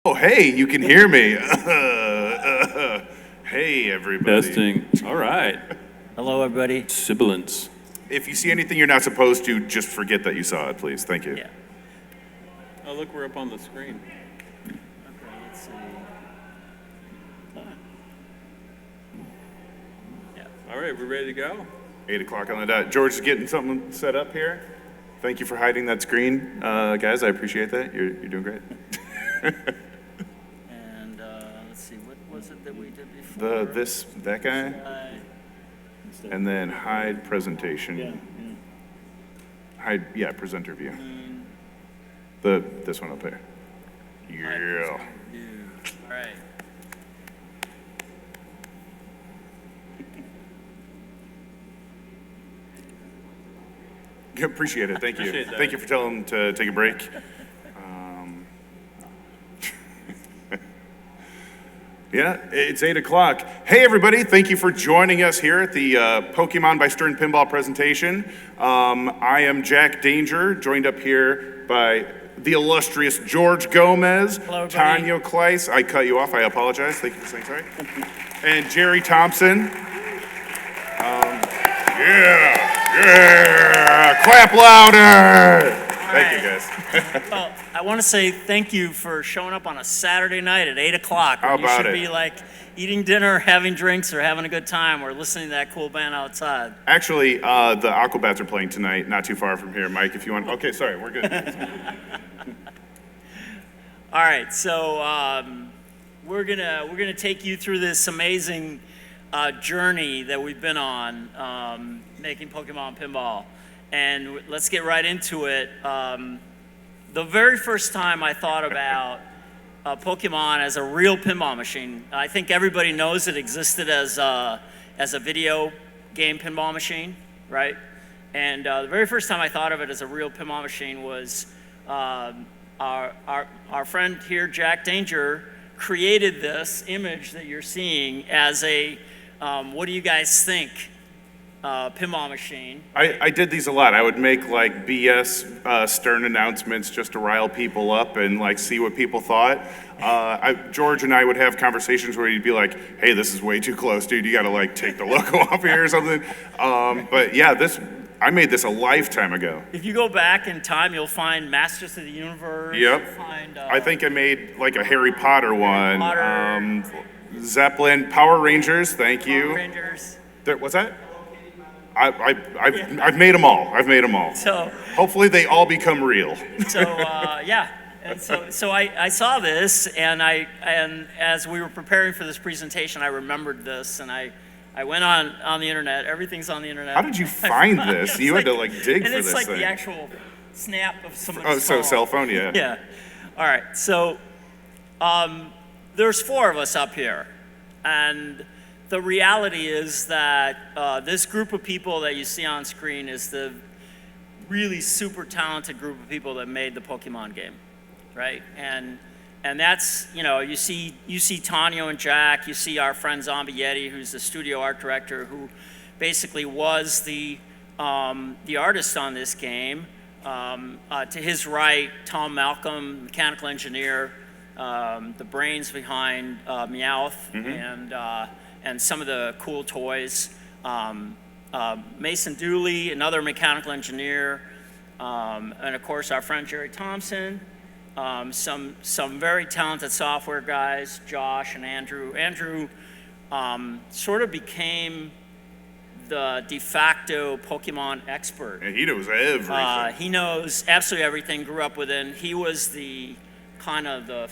Oh, hey, you can hear me. Hey, everybody. Testing. All right. Hello, everybody. Sibilance. If you see anything you're not supposed to, just forget that you saw it, please. Thank you. Yeah. Oh, look, we're up on the screen. Okay, let's see. Yeah. All right, we're ready to go? 8 o'clock on the dot. George is getting something set up here. Thank you for hiding that screen, guys. I appreciate that. You're doing great. And let's see, what was it that we did before? That guy, and then hide presentation. Yeah. Hide, presenter view. This one up there. Yeah. All right. Appreciate it. Thank you. Appreciate that. Thank you for telling them to take a break. Yeah, it's 8 o'clock. Hey, everybody. Thank you for joining us here at the Pokemon by Stern Pinball presentation. I am Jack Danger, joined up here by the illustrious George Gomez. Hello, everybody. Tanio Kleiss. I cut you off. I apologize. Thank you for saying sorry. And Jerry Thompson. Yeah. Clap louder. Thank you, guys. Well, I want to say thank you for showing up on a Saturday night at 8 o'clock. How You about should it? be like eating dinner, having drinks, or having a good time, or listening to that cool band outside. Actually, the Aquabats are playing tonight, not too far from here. Mike, if you want. Okay, sorry, we're good. All right, so we're gonna take you through this amazing journey that we've been on, making Pokemon Pinball, and let's get right into it. The very first time I thought about Pokemon as a real pinball machine, I think everybody knows it existed as a video game pinball machine, right? And the very first time I thought of it as a real pinball machine was our friend here, Jack Danger, created this image that you're seeing as a, what do you guys think, pinball machine. I did these a lot. I would make like BS stern announcements just to rile people up and like see what people thought. George and I would have conversations where he'd be like, "Hey, this is way too close, dude. You got to like take the logo off here or something." But yeah, I made this a lifetime ago. If you go back in time, you'll find Masters of the Universe. Yep. You'll find, I think I made like a Harry Potter one. Potter. Zeppelin, Power Rangers. Thank you. Power Rangers. What's that? I've made them all. I've made them all. So, Hopefully they all become real. yeah. And so I saw this, and as we were preparing for this presentation, I remembered this, and I went on the internet. Everything's on the internet. How did you find this? You had to like dig and for it's this like thing. the actual snap of somebody's Oh, so phone. cell phone, yeah. Yeah. All right. So there's four of us up here, and the reality is that this group of people that you see on screen is the really super talented group of people that made the Pokemon game, right? And that's, you see Tanio and Jack, you see our friend Zombie Yeti, who's the studio art director, who basically was the artist on this game. To his right, Tom Malcolm, mechanical engineer, the brains behind Meowth, and some of the cool toys. Mason Dooley, another mechanical engineer, and of course our friend Jerry Thompson. Some very talented software guys, Josh and Andrew. Andrew sort of became the de facto Pokemon expert. And he knows everything. He knows absolutely everything, grew up within. He was the kind of the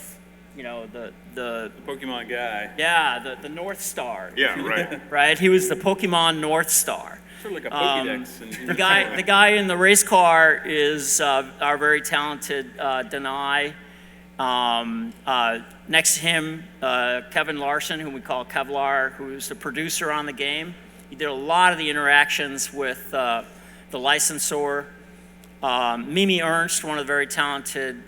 Pokemon guy. yeah, the North Star. Yeah, right. Right? He was the Pokemon North Star. Sort of like a Pokédex. The guy in the race car is our very talented Denai. Next to him, Kevin Larson, whom we call Kevlar, who's the producer on the game. He did a lot of the interactions with the licensor. Mimi Ernst, one of the very talented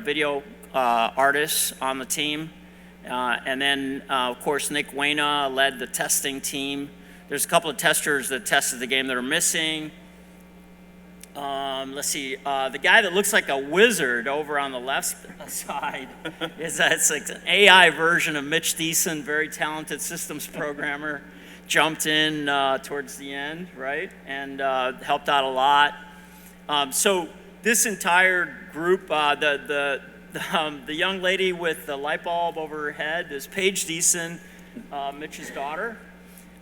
video artists on the team. And then, of course, Nick Wayna led the testing team. There's a couple of testers that tested the game that are missing. Let's see, the guy that looks like a wizard over on the left side it's like an AI version of Mitch Thiessen, very talented systems programmer, jumped in towards the end, right, and helped out a lot. So this entire group, the young lady with the light bulb over her head is Paige Thiessen, Mitch's daughter.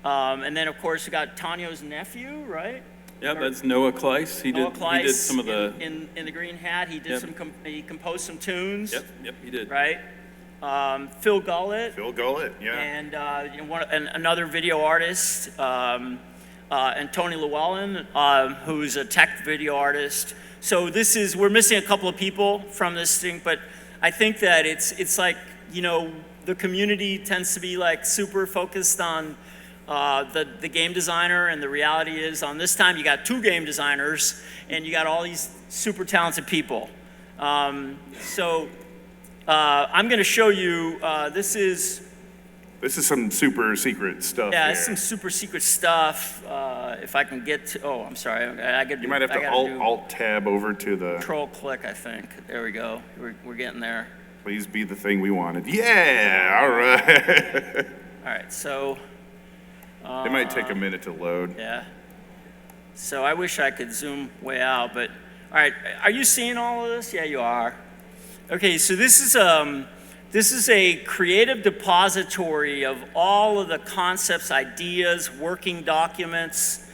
And then, of course, we got Tanio's nephew, right? Yeah, that's Noah Kleiss. He did some of the in the green hat. He did he composed some tunes. Yep, he did. Right. Phil Gullett. Phil Gullett, yeah. And another video artist, and Tony Llewellyn, who's a tech video artist. So we're missing a couple of people from this thing, but I think that it's like, the community tends to be like super focused on the game designer, and the reality is on this time you got 2 game designers and you got all these super talented people. So I'm going to show you, this is some super secret stuff. Yeah, here. it's some super secret stuff. If I can get to, I'm sorry, You might have to alt tab over to the. Control click, I think. There we go. We're getting there. Please be the thing we wanted. Yeah, all right. All right, so. It might take a minute to load. Yeah. So I wish I could zoom way out, but all right. Are you seeing all of this? Yeah, you are. Okay, so this is a creative depository of all of the concepts, ideas, working documents,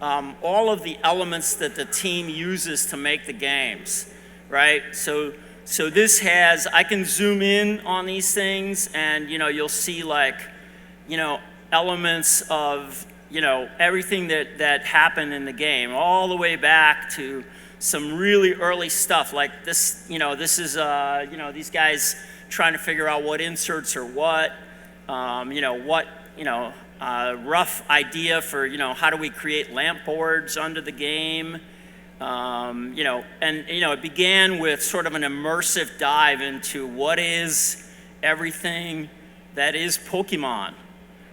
all of the elements that the team uses to make the games, right? So this has, I can zoom in on these things, and you'll see elements of everything that happened in the game, all the way back to some really early stuff like this. This is these guys trying to figure out what inserts are what, rough idea for how do we create lamp boards under the game, it began with sort of an immersive dive into what is everything that is Pokemon.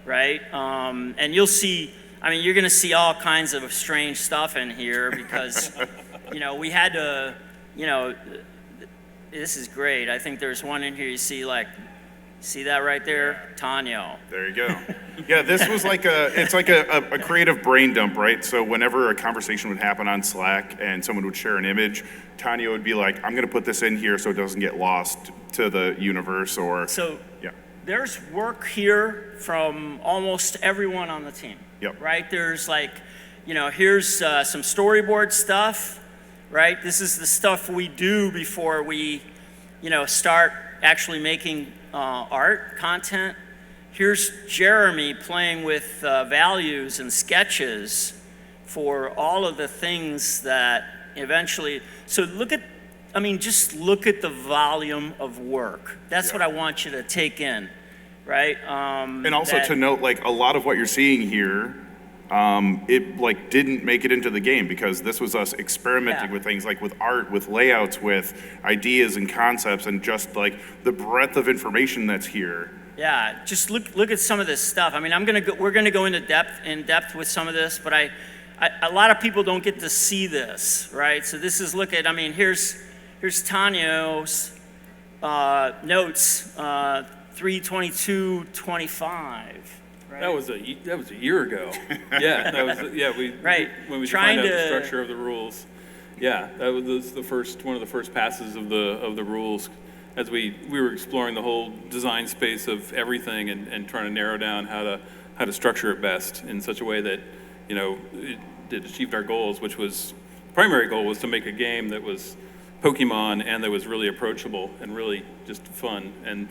Right? And you'll see, you're going to see all kinds of strange stuff in here because, we had to, this is great. I think there's one in here you see that right there? Tanio. There you go. Yeah, this was it's like a creative brain dump, right? So whenever a conversation would happen on Slack and someone would share an image, Tanio would be like, I'm going to put this in here so it doesn't get lost to the universe or. So, yeah. There's work here from almost everyone on the team. Yep. Right? There's here's some storyboard stuff, right? This is the stuff we do before we, start actually making art content. Here's Jeremy playing with values and sketches for all of the things that eventually, so just look at the volume of work. That's what I want you to take in, right? And also to note, a lot of what you're seeing here, it didn't make it into the game because this was us experimenting with things with art, with layouts, with ideas and concepts, and just the breadth of information that's here. Yeah, just look at some of this stuff. We're gonna go into depth with some of this, but a lot of people don't get to see this, right? So this is here's Tanio's notes, 3/22/25. Right? That was a year ago. Yeah, when we defined out the structure of the rules. Yeah, that was one of the first passes of the rules, as we were exploring the whole design space of everything and trying to narrow down how to structure it best in such a way that it achieved our goals, which was primary goal was to make a game that was Pokemon and that was really approachable and really just fun. And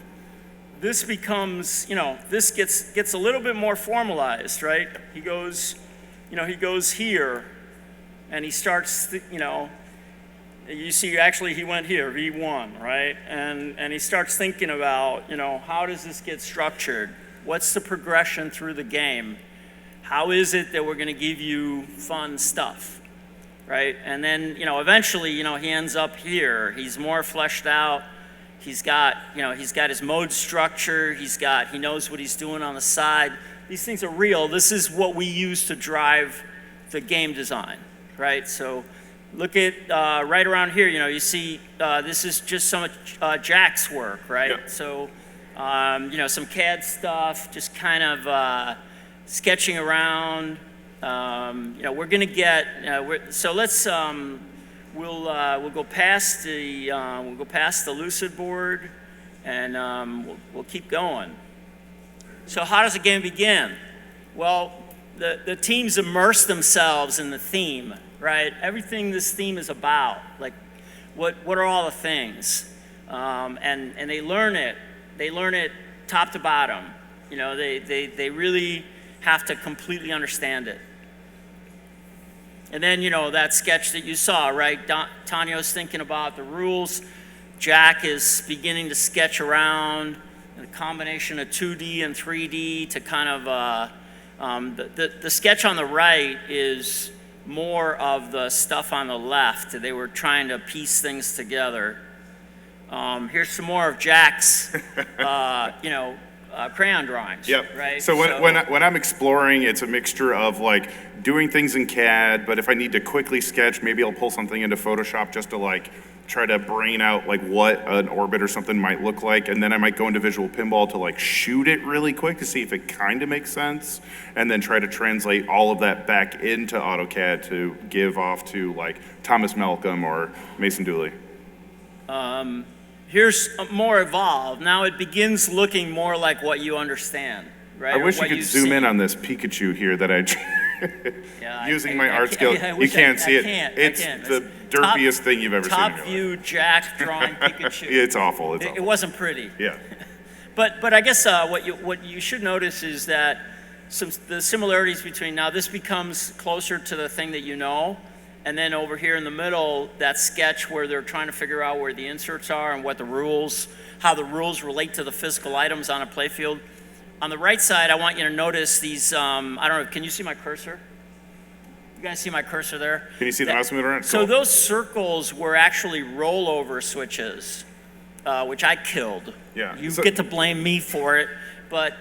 this becomes, this gets a little bit more formalized, right? He goes here, and he starts, you see actually he went here, V1, right? And he starts thinking about, how does this get structured? What's the progression through the game? How is it that we're going to give you fun stuff, right? And then, eventually, he ends up here. He's more fleshed out. He's got his mode structure. He knows what he's doing on the side. These things are real. This is what we use to drive the game design, right? So look at right around here, you see this is just some of Jack's work, right? Yeah. So, some CAD stuff, just kind of sketching around. We're going to get, so let's, we'll go past the Lucid board, and we'll keep going. So how does the game begin? Well, the teams immerse themselves in the theme, right? Everything this theme is about, like what are all the things? And they learn it. They learn it top to bottom. They really have to completely understand it. And then, that sketch that you saw, right? Tanio's thinking about the rules. Jack is beginning to sketch around a combination of 2D and 3D to kind of, the sketch on the right is more of the stuff on the left. They were trying to piece things together. Here's some more of Jack's, crayon drawings. Yep. Right. So when I'm exploring, it's a mixture of like doing things in CAD, but if I need to quickly sketch, maybe I'll pull something into Photoshop just to like try to brain out like what an orbit or something might look like, and then I might go into Visual Pinball to like shoot it really quick to see if it kind of makes sense, and then try to translate all of that back into AutoCAD to give off to like Thomas Malcolm or Mason Dooley. Here's more evolved. Now it begins looking more like what you understand, right? I wish you could zoom in on this Pikachu here that using my art skill. You can't see it. It's the derpiest thing you've ever seen. Top view Jack drawing Pikachu. It's awful. It's It awful. wasn't pretty. Yeah. But I guess what you should notice is that the similarities between now this becomes closer to the thing that you know. And then over here in the middle, that sketch where they're trying to figure out where the inserts are and how the rules relate to the physical items on a playfield. On the right side, I want you to notice these, I don't know, can you see my cursor? You guys see my cursor there? Can you see the mouse moving around? So Cool. those circles were actually rollover switches, which I killed. Yeah. You get to blame me for it. But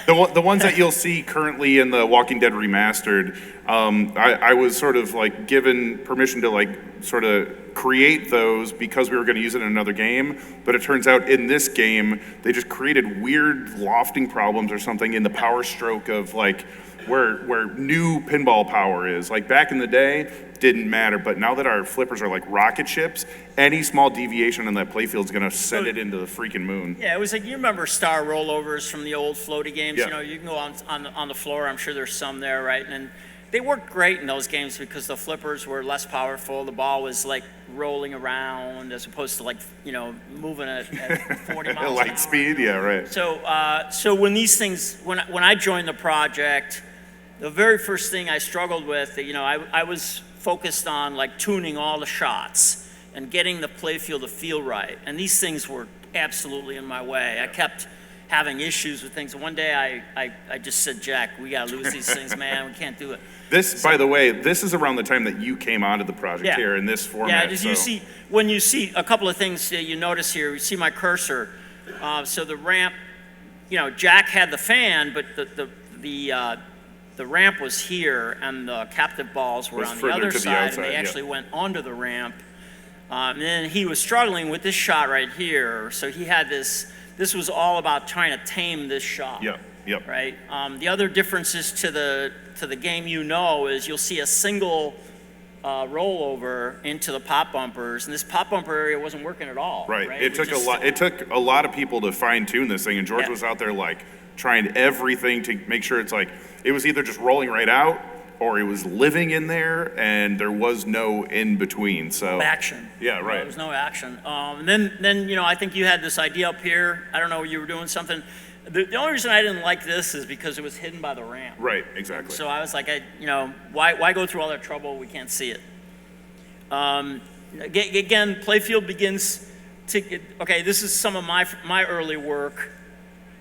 the ones that you'll see currently in the Walking Dead Remastered, I was sort of like given permission to like sort of create those because we were going to use it in another game. But it turns out in this game, they just created weird lofting problems or something in the power stroke of like where new pinball power is. Like back in the day, didn't matter, but now that our flippers are like rocket ships, any small deviation in that playfield is going to send it into the freaking moon. yeah, it was like, you remember star rollovers from the old floaty games? Yeah. You can go on the floor. I'm sure there's some there, right? And they worked great in those games because the flippers were less powerful. The ball was like rolling around as opposed to like, moving at 40 miles an hour. Light speed, yeah, right. So when these things, when I joined the project, the very first thing I struggled with, I was focused on like tuning all the shots and getting the playfield to feel right. And these things were absolutely in my way. I kept having issues with things. One day I just said, Jack, we gotta lose these things, man. We can't do it. By the way, this is around the time that you came onto the project here in this format. Yeah, when you see a couple of things that you notice here, you see my cursor. So the ramp, Jack had the fan, but the ramp was here, and the captive balls were on the other side, and they actually went onto the ramp. And then he was struggling with this shot right here, so he had this was all about trying to tame this shot. Yep. Right? The other differences to the game is you'll see a single rollover into the pop bumpers, and this pop bumper area wasn't working at all. Right. It took a lot of people to fine tune this thing, and George was out there like trying everything to make sure it's like it was either just rolling right out or it was living in there, and there was no in between. So action. Yeah, right. There was no action. And then I think you had this idea up here. I don't know, you were doing something. The only reason I didn't like this is because it was hidden by the ramp. Right, exactly. So I was like, why go through all that trouble? We can't see it. Again, playfield begins to. Okay, this is some of my early work.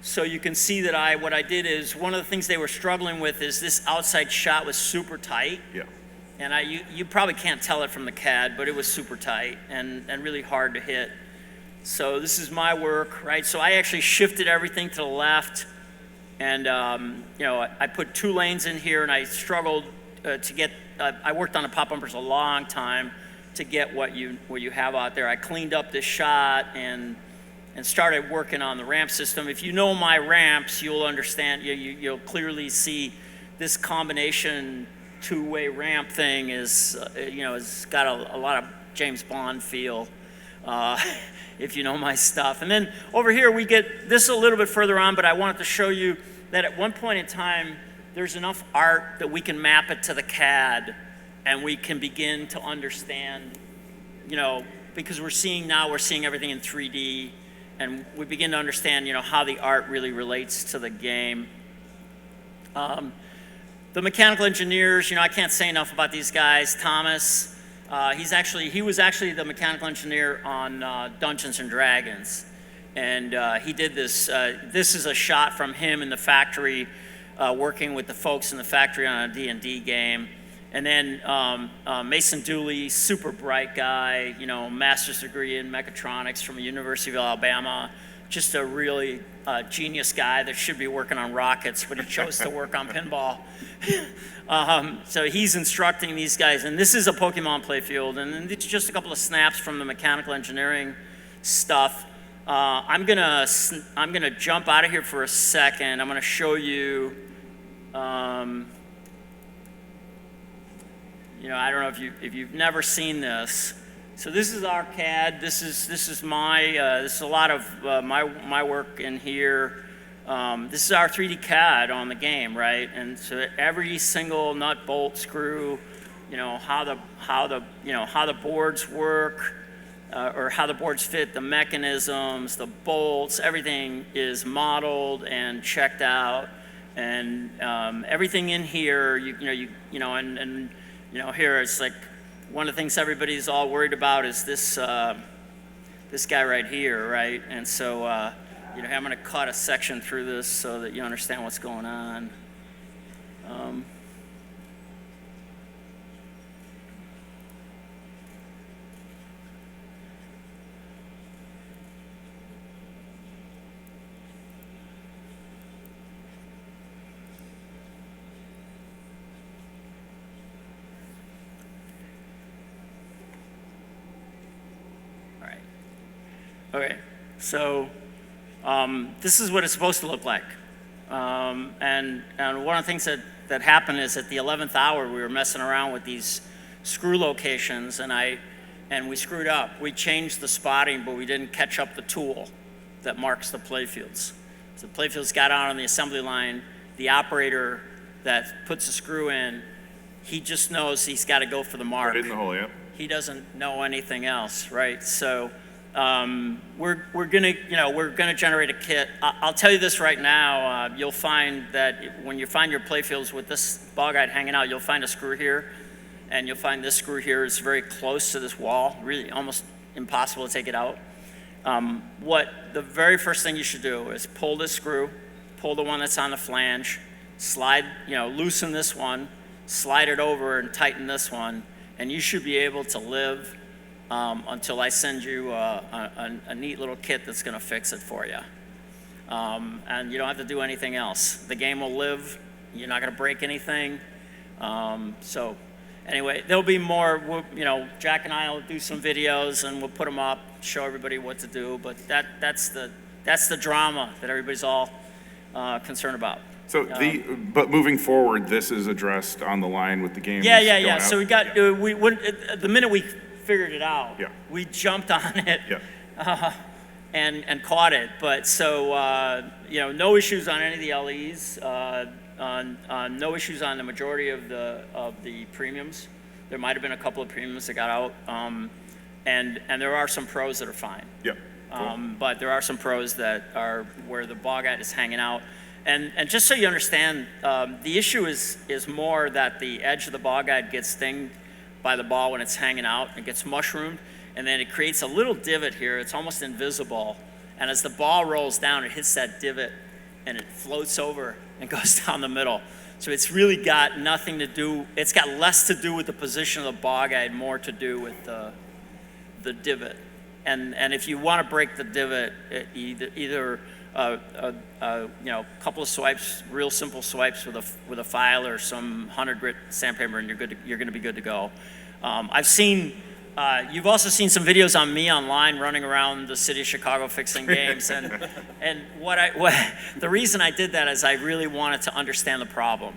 So you can see that what I did is one of the things they were struggling with is this outside shot was super tight. Yeah. And you probably can't tell it from the CAD, but it was super tight and really hard to hit. So this is my work, right? So I actually shifted everything to the left, and I put 2 lanes in here, and I struggled to get. I worked on the pop bumpers a long time, to get what you have out there. I cleaned up this shot and started working on the ramp system. If you know my ramps, you'll understand. You'll clearly see this combination two-way ramp thing is, it's got a lot of James Bond feel. If you know my stuff. And then over here we get this a little bit further on, but I wanted to show you that at one point in time, there's enough art that we can map it to the CAD and we can begin to understand, because we're seeing everything in 3D, and we begin to understand, how the art really relates to the game. The mechanical engineers, I can't say enough about these guys. Thomas, he was actually the mechanical engineer on Dungeons and Dragons, and he did this. This is a shot from him in the factory, working with the folks in the factory on a D&D game. And then Mason Dooley, super bright guy, master's degree in mechatronics from the University of Alabama. Just a really genius guy that should be working on rockets, but he chose to work on pinball. So he's instructing these guys, and this is a Pokemon playfield, and it's just a couple of snaps from the mechanical engineering stuff. I'm gonna jump out of here for a second. I'm gonna show you. I don't know if you've never seen this. So this is our CAD. This is a lot of my work in here. This is our 3D CAD on the game, right? And so every single nut, bolt, screw, how the boards work, or how the boards fit, the mechanisms, the bolts, everything is modeled and checked out, and everything in here, here it's like one of the things everybody's all worried about is this this guy right here, right? And so I'm going to cut a section through this so that you understand what's going on. Okay, so this is what it's supposed to look like. And one of the things that happened is at the 11th hour, we were messing around with these screw locations, and we screwed up. We changed the spotting, but we didn't catch up the tool that marks the playfields. So the playfields got out on the assembly line. The operator that puts the screw in, he just knows he's got to go for the mark. Right in the hole, yeah. He doesn't know anything else, right? So we're gonna generate a kit. I'll tell you this right now. You'll find that when you find your playfields with this ball guide hanging out, you'll find a screw here, and you'll find this screw here is very close to this wall. Really, almost impossible to take it out. What the very first thing you should do is pull this screw, pull the one that's on the flange, slide, loosen this one, slide it over, and tighten this one, and you should be able to live until I send you a neat little kit that's going to fix it for you. And you don't have to do anything else. The game will live. You're not going to break anything. So anyway, there'll be more. Jack and I will do some videos, and we'll put them up, show everybody what to do. But that's the drama that everybody's all concerned about. So but moving forward, this is addressed on the line with the game. Yeah. So we got the minute we figured it out. Yeah. We jumped on it. Yeah. And caught it. But so no issues on any of the LEs. No issues on the majority of the premiums. There might have been a couple of premiums that got out. And there are some pros that are fine. Yeah. Cool. But there are some pros that are where the ball guide is hanging out. And just so you understand, the issue is more that the edge of the ball guide gets dinged by the ball when it's hanging out. It gets mushroomed, and then it creates a little divot here. It's almost invisible. And as the ball rolls down, it hits that divot, and it floats over and goes down the middle. So it's really got nothing to do, it's got less to do with the position of the ball guide, more to do with the divot. And if you want to break the divot, either a couple of swipes, real simple swipes with a file or some 100 grit sandpaper, and you're going to be good to go. I've seen you've also seen some videos on me online running around the city of Chicago fixing games, and the reason I did that is I really wanted to understand the problem.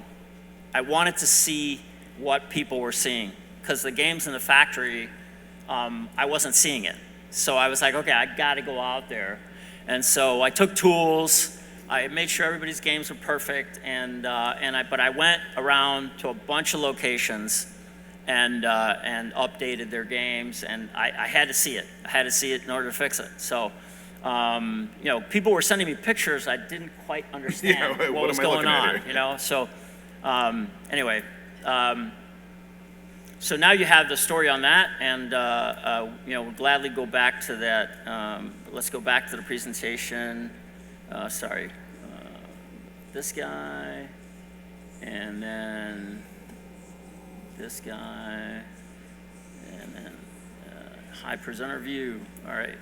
I wanted to see what people were seeing, because the games in the factory, I wasn't seeing it. So I was like, okay, I got to go out there, and so I took tools. I made sure everybody's games were perfect, but I went around to a bunch of locations and updated their games, and I had to see it. I had to see it in order to fix it. So, people were sending me pictures. I didn't quite understand what was going on. So, anyway, so now you have the story on that, and we'll gladly go back to that. Let's go back to the presentation. This guy, and then this guy, and then high presenter view. All right,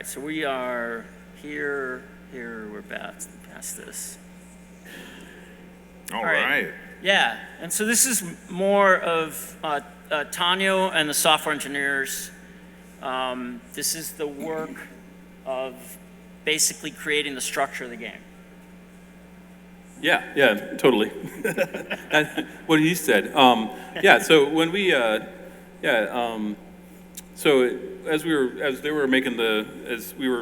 so we are here, we're past this. All right. Yeah, and so this is more of Tanio and the software engineers. This is the work of basically creating the structure of the game. Yeah, totally. What he said. So when we, so as we were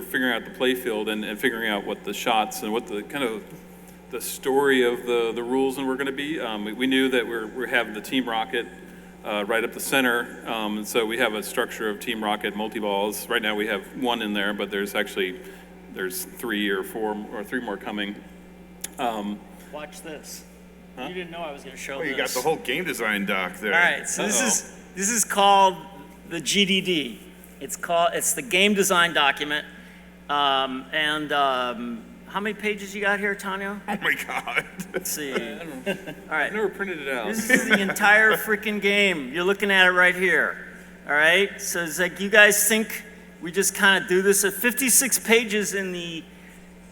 figuring out the play field and figuring out what the shots and what the kind of the story of the rules and were going to be, we knew that we're having the Team Rocket right up the center, and so we have a structure of Team Rocket multi-balls. Right now we have one in there, but there's 3 or 4 or 3 more coming. Watch this. Huh? You didn't know I was going to show this. You got the whole game design doc there. All right, so this is called the GDD. It's the game design document. How many pages you got here, Tanio? Oh my God. Let's see. I don't know. All right. I never printed it out. This is the entire freaking game. You're looking at it right here. All right. So it's like, you guys think we just kind of do this at 56 pages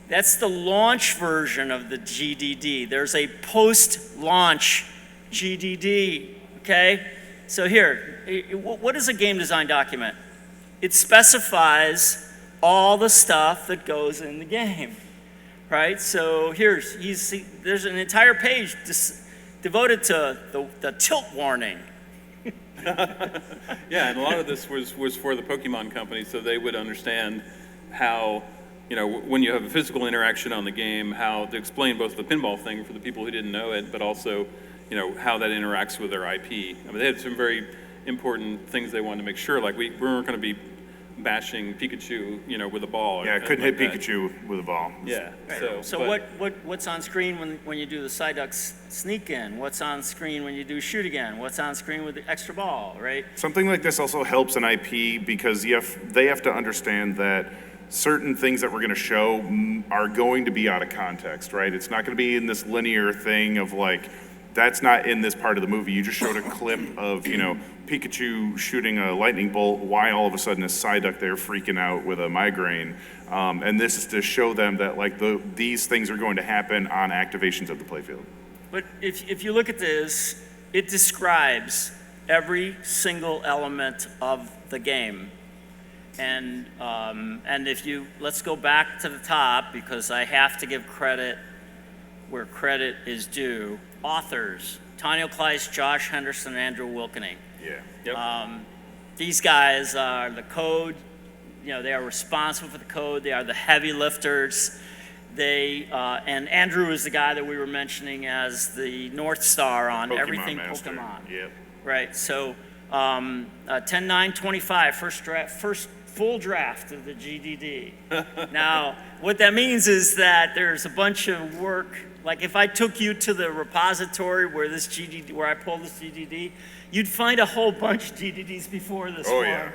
that's the launch version of the GDD. There's a post-launch GDD, okay? So here, what is a game design document? It specifies all the stuff that goes in the game, right? So there's an entire page devoted to the tilt warning. Yeah, and a lot of this was for the Pokemon company, so they would understand how, when you have a physical interaction on the game, how to explain both the pinball thing for the people who didn't know it, but also, how that interacts with their IP. I mean, they had some very important things they wanted to make sure, like we weren't going to be bashing Pikachu, with a ball. Yeah, couldn't hit Pikachu with a ball. Yeah. Right. So what's on screen when you do the side duck sneak in? What's on screen when you do shoot again? What's on screen with the extra ball, right? Something like this also helps an IP because they have to understand that certain things that we're going to show are going to be out of context, right? It's not going to be in this linear thing of like, that's not in this part of the movie. You just showed a clip of, Pikachu shooting a lightning bolt. Why all of a sudden is Psyduck there freaking out with a migraine? And this is to show them that like these things are going to happen on activations of the playfield. But if you look at this, it describes every single element of the game. And let's go back to the top because I have to give credit where credit is due. Authors, Tanio Kleiss, Josh Henderson, and Andrew Wilkening. Yeah. Yep. These guys are the code, they are responsible for the code. They are the heavy lifters. And Andrew is the guy that we were mentioning as the North Star on Pokemon everything Master. Pokemon. Yep. Right, so 10-9-25, first full draft of the GDD. Now, what that means is that there's a bunch of work. Like if I took you to the repository where I pulled this GDD, you'd find a whole bunch of GDDs before this one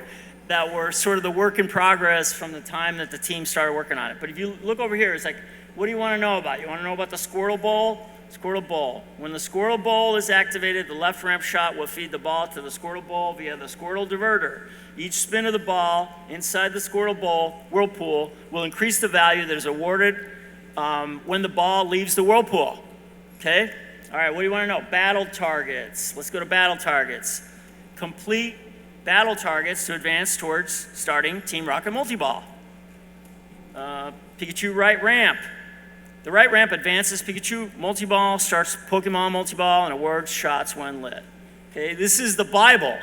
that were sort of the work in progress from the time that the team started working on it. But if you look over here, it's like, what do you want to know about? You want to know about the Squirtle Bowl? Squirtle Bowl. When the Squirtle Bowl is activated, the left ramp shot will feed the ball to the Squirtle Bowl via the Squirtle diverter. Each spin of the ball inside the Squirtle Bowl whirlpool will increase the value that is awarded when the ball leaves the whirlpool. Okay? All right, what do you want to know? Battle targets. Let's go to battle targets. Complete battle targets to advance towards starting Team Rocket multi-ball. Pikachu right ramp. The right ramp advances Pikachu multi-ball, starts Pokemon multi-ball, and awards shots when lit. Okay, this is the Bible.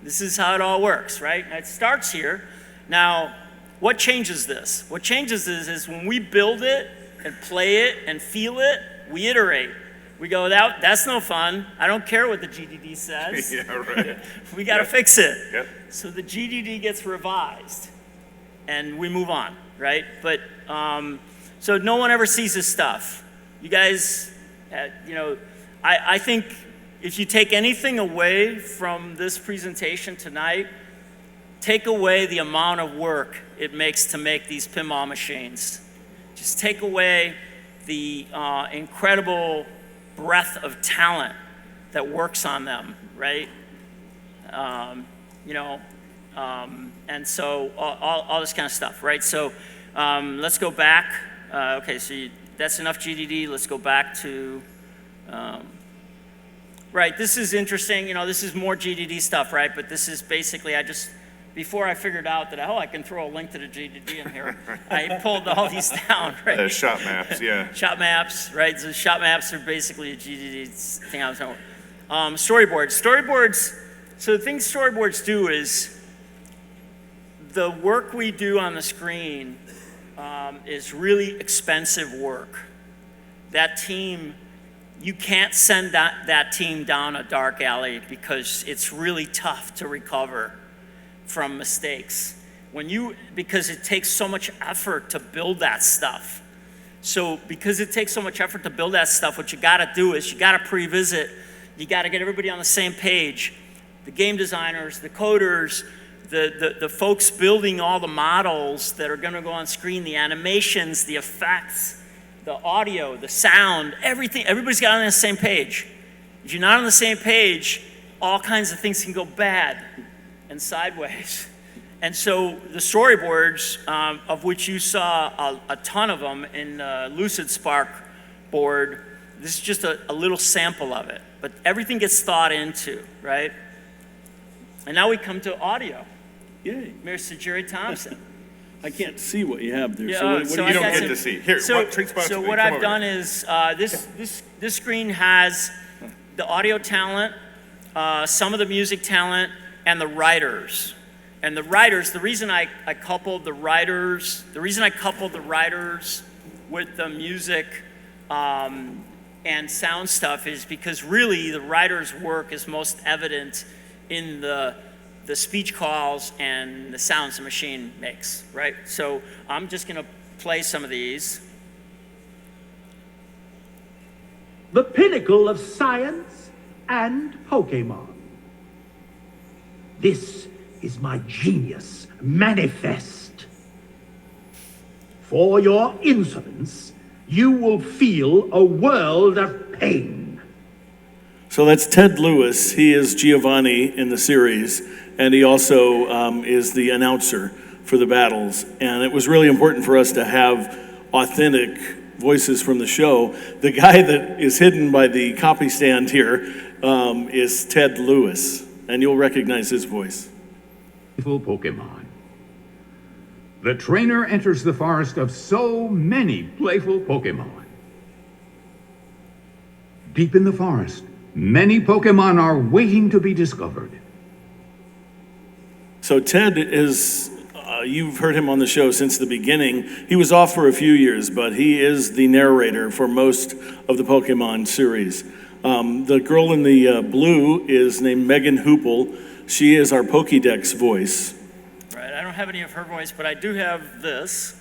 This is how it all works, right? It starts here. Now, what changes this? What changes this is when we build it and play it and feel it, we iterate. We go, that's no fun. I don't care what the GDD says. Yeah, right. We got to fix it. Yep. So the GDD gets revised, and we move on, right? But so no one ever sees this stuff. You guys, I think if you take anything away from this presentation tonight, take away the amount of work it makes to make these pinball machines. Just take away the incredible breadth of talent that works on them, right? And so all this kind of stuff, right? So let's go back. Okay, so that's enough GDD. Let's go back to, right, this is interesting. This is more GDD stuff, right? But this is basically, before I figured out that, I can throw a link to the GDD in here, I pulled all these down, right? Shot maps, yeah. Shot maps, right? So shot maps are basically a GDD thing I was talking about. Storyboards, so the thing storyboards do is the work we do on the screen is really expensive work. That team, you can't send that team down a dark alley because it's really tough to recover from mistakes. Because it takes so much effort to build that stuff. So because it takes so much effort to build that stuff, what you gotta do is you gotta pre-visit, you gotta get everybody on the same page. The game designers, the coders, the folks building all the models that are gonna go on screen, the animations, the effects, the audio, the sound, everything, everybody's got on the same page. If you're not on the same page, all kinds of things can go bad and sideways. And so the storyboards, of which you saw a ton of them in Lucid Spark board, this is just a little sample of it. But everything gets thought into, right? And now we come to audio. Yay. Mr. Jerry Thompson. I can't see what you have there. Yeah, So what so do You I you don't got get some- to see. Here, So what what I've done is this screen has the audio talent, some of the music talent, and the writers. And the writers, the reason I coupled the writers with the music and sound stuff is because really the writers' work is most evident in the speech calls and the sounds the machine makes, right? So I'm just gonna play some of these. The pinnacle of science and Pokemon. This is my genius manifest. For your insolence, you will feel a world of pain. So that's Ted Lewis. He is Giovanni in the series, and he also is the announcer for the battles. And it was really important for us to have authentic voices from the show. The guy that is hidden by the copy stand here is Ted Lewis, and you'll recognize his voice. Pokemon. The trainer enters the forest of so many playful Pokemon. Deep in the forest, many Pokemon are waiting to be discovered. So Ted is, you've heard him on the show since the beginning. He was off for a few years, but he is the narrator for most of the Pokemon series. The girl in the blue is named Megan Hoople. She is our Pokédex voice. Right, I don't have any of her voice, but I do have this.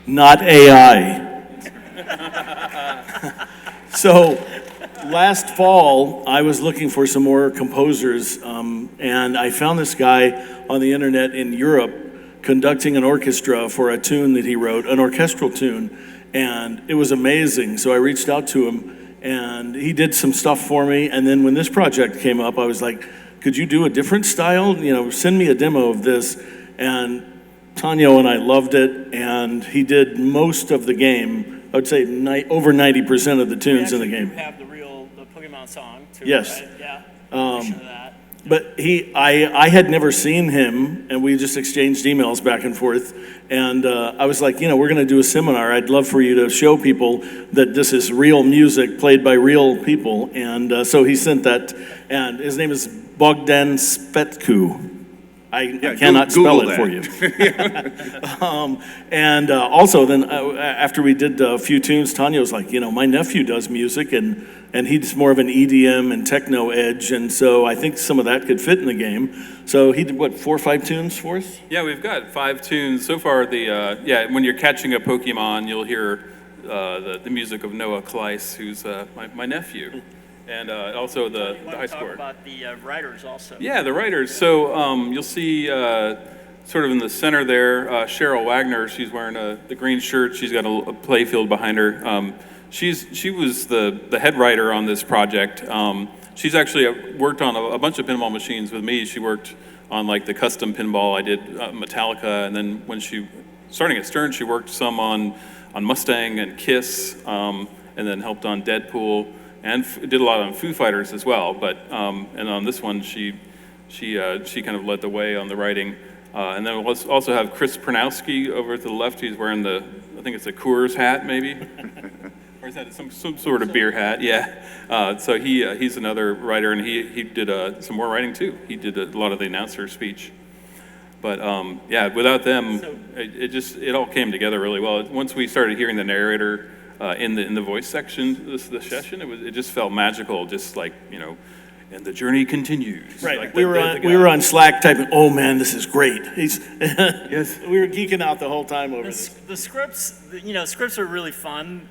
Not AI. So last fall, I was looking for some more composers, and I found this guy on the internet in Europe conducting an orchestra for a tune that he wrote, an orchestral tune, and it was amazing. So I reached out to him, and he did some stuff for me. And then when this project came up, I was like, could you do a different style? You know, send me a demo of this. And Tanio and I loved it, and he did most of the game. I would say over 90% of the tunes in the game. You have the Pokemon song too, Yes. right? Yeah. Version of that. But I had never seen him, and we just exchanged emails back and forth. And I was like, you know, we're going to do a seminar. I'd love for you to show people that this is real music played by real people. And so he sent that, and his name is Bogdan Spetku. I cannot spell it for you. And also then after we did a few tunes, Tanio was like, you know, my nephew does music, and he's more of an EDM and techno edge, and so I think some of that could fit in the game. So he did, what, 4 or 5 tunes for us? Yeah, we've got 5 tunes. So far, when you're catching a Pokemon, you'll hear the music of Noah Kleiss, who's my nephew. And also the high score. Talk about the writers also. Yeah, the writers. So you'll see sort of in the center there, Cheryl Wagner. She's wearing the green shirt. She's got a play field behind her. She was the head writer on this project. She's actually worked on a bunch of pinball machines with me. She worked on like the custom pinball. I did Metallica, and then when starting at Stern, she worked some on Mustang and Kiss, and then helped on Deadpool. And did a lot on Foo Fighters as well, but and on this one she kind of led the way on the writing. And then we'll also have Chris Pronowski over to the left. He's wearing I think it's a Coors hat maybe, or is that some sort of beer hat? Yeah. So he's another writer, and he did some more writing too. He did a lot of the announcer speech. But yeah, without them, it all came together really well. Once we started hearing the narrator. In the voice section, the session, it just felt magical, just like, you know, and the journey continues. Right. Like we were on Slack typing, "Oh man, this is great." Yes. We were geeking out the whole time over this. The scripts, scripts are really fun.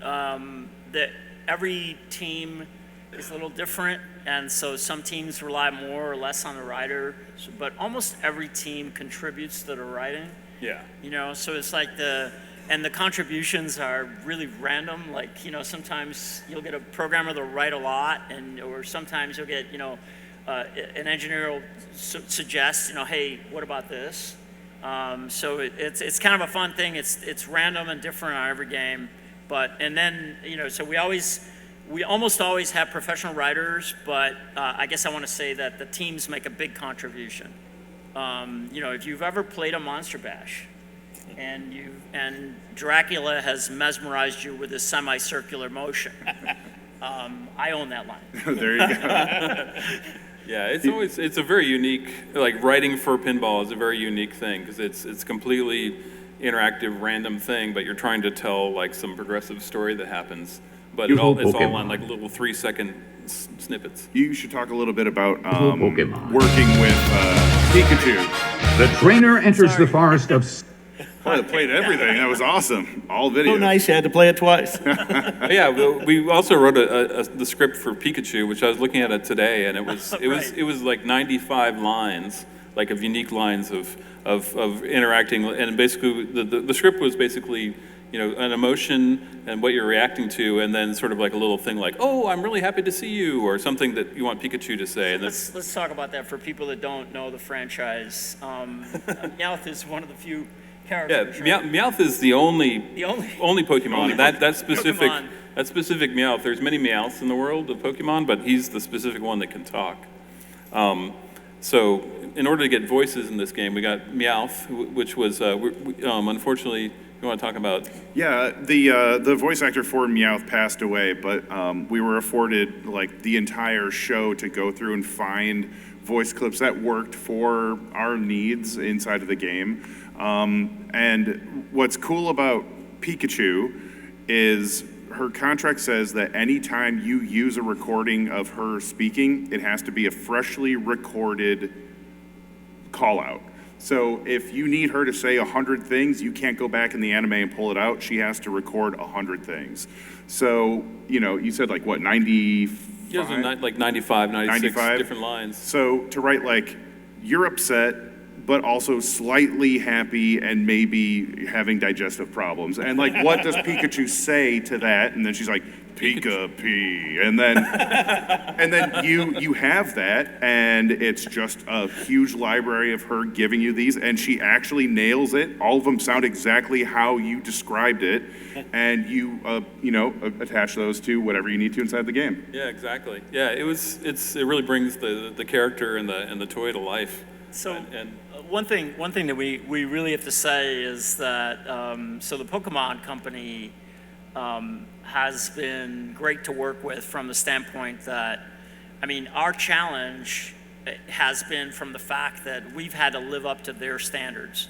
That every team is a little different, and so some teams rely more or less on the writer, but almost every team contributes to the writing. Yeah. You know, so it's like the contributions are really random. Like, sometimes you'll get a programmer that'll write a lot, or sometimes you'll get, an engineer will suggest, hey, what about this? So it's kind of a fun thing. It's random and different on every game. So we almost always have professional writers, but I guess I want to say that the teams make a big contribution. If you've ever played a Monster Bash, and Dracula has mesmerized you with his semicircular motion. I own that line. There you go. Yeah, it's a very unique, like writing for pinball is a very unique thing because it's completely interactive, random thing, but you're trying to tell like some progressive story that happens, but it's all on like little 3-second snippets. You should talk a little bit about Pokemon. working with Pikachu. The trainer enters the forest of... I played everything. That was awesome. All video. Oh, nice. You had to play it twice. Yeah, we also wrote the script for Pikachu, which I was looking at it today, and it was like 95 lines, like of unique lines of interacting, and basically the script was basically an emotion and what you're reacting to, and then sort of like a little thing like, oh, I'm really happy to see you, or something that you want Pikachu to say. And let's talk about that for people that don't know the franchise. Meowth is one of the few characters. Yeah, Meowth is the only Pokemon. That specific Meowth. There's many Meowths in the world of Pokemon, but he's the specific one that can talk. So in order to get voices in this game, we got Meowth, which was unfortunately. You want to talk about? Yeah, the voice actor for Meowth passed away, but we were afforded like the entire show to go through and find voice clips that worked for our needs inside of the game. And what's cool about Pikachu is her contract says that anytime you use a recording of her speaking, it has to be a freshly recorded call out. So if you need her to say 100 things, you can't go back in the anime and pull it out. She has to record 100 things. So, you said like what, 95 Yeah, those are like 95, 96 95? different lines. So to write like, you're upset, but also slightly happy and maybe having digestive problems. And like, what does Pikachu say to that? And then she's like, Pika-Pee. And then you have that, and it's just a huge library of her giving you these, and she actually nails it. All of them sound exactly how you described it, and you attach those to whatever you need to inside the game. Yeah, exactly. Yeah, it really brings the character and the toy to life. So And one thing that we really have to say is that so the Pokemon Company has been great to work with from the standpoint that, I mean, our challenge has been from the fact that we've had to live up to their standards,